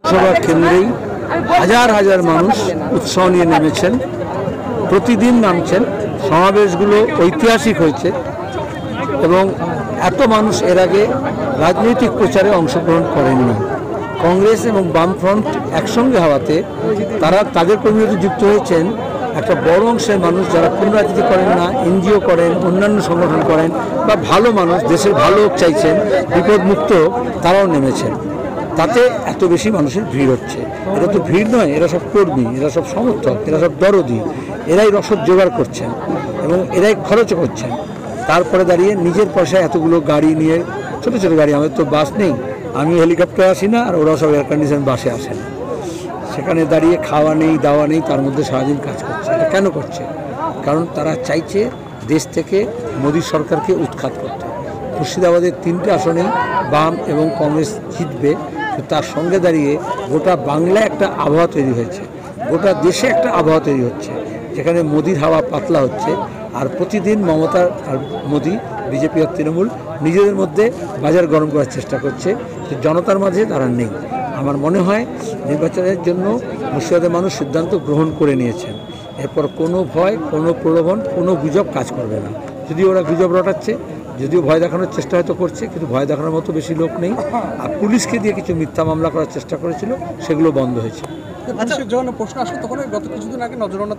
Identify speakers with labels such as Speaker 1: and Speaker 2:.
Speaker 1: লোকসভা কেন্দ্রেই হাজার হাজার মানুষ উৎসাহ নিয়ে নেমেছেন, প্রতিদিন নামছেন। সমাবেশগুলো ঐতিহাসিক হয়েছে এবং এত মানুষ এর আগে রাজনৈতিক প্রচারে অংশগ্রহণ করেননি। কংগ্রেস এবং বামফ্রন্ট একসঙ্গে হওয়াতে তারা তাদের কর্মীরা যুক্ত হয়েছেন একটা বড় অংশের মানুষ যারা কোনো রাজনীতি করেন না, এনজিও করেন, অন্যান্য সংগঠন করেন বা ভালো মানুষ, দেশের ভালো চাইছেন, বিপদমুক্ত, তারাও নেমেছেন। তাতে এত বেশি মানুষের ভিড় হচ্ছে। এটা তো ভিড় নয়, এরা সব কর্মী, এরা সব সমর্থক, এরা সব দরদি, এরাই রসদ জোগাড় করছেন এবং এরাই খরচ করছেন। তারপরে দাঁড়িয়ে নিজের পয়সায় এতগুলো গাড়ি নিয়ে, ছোটো ছোটো গাড়ি, আমাদের তো বাস নেই, আমি হেলিকপ্টারে আসি না, আর ওরা সব এয়ার কন্ডিশন বাসে আসে না, সেখানে দাঁড়িয়ে খাওয়া নেই, দাওয়া নেই, তার মধ্যে সারাদিন কাজ করছে। এটা কেন করছে? কারণ তারা চাইছে দেশ থেকে মোদী সরকারকে উৎখাত করতে। মুর্শিদাবাদের 3টে আসনেই বাম এবং কংগ্রেস জিতবে, তার সঙ্গে দাঁড়িয়ে গোটা বাংলায় একটা আবহাওয়া তৈরি হয়েছে, গোটা দেশে একটা আবহাওয়া তৈরি হচ্ছে, যেখানে মোদির হাওয়া পাতলা হচ্ছে। আর প্রতিদিন মমতা আর মোদি, বিজেপি আর তৃণমূল নিজেদের মধ্যে বাজার গরম করার চেষ্টা করছে, জনতার মাঝে তারা নেই। আমার মনে হয় নির্বাচনের জন্য মুর্শিদাবাদের মানুষ সিদ্ধান্ত গ্রহণ করে নিয়েছেন। এরপর কোনো ভয়, কোনো প্রলোভন, কোনো গুজব কাজ করবে না। যদি ওরা গুজব রটাচ্ছে, যদিও ভয় দেখানোর চেষ্টা হয়তো করছে, কিন্তু ভয় দেখানোর মতো বেশি লোক নেই। আর পুলিশকে দিয়ে কিছু মিথ্যা মামলা করার চেষ্টা করেছিল, সেগুলো বন্ধ হয়েছে।
Speaker 2: যখন প্রশ্ন আসে তখন গত কিছুদিন আগে নজরদারি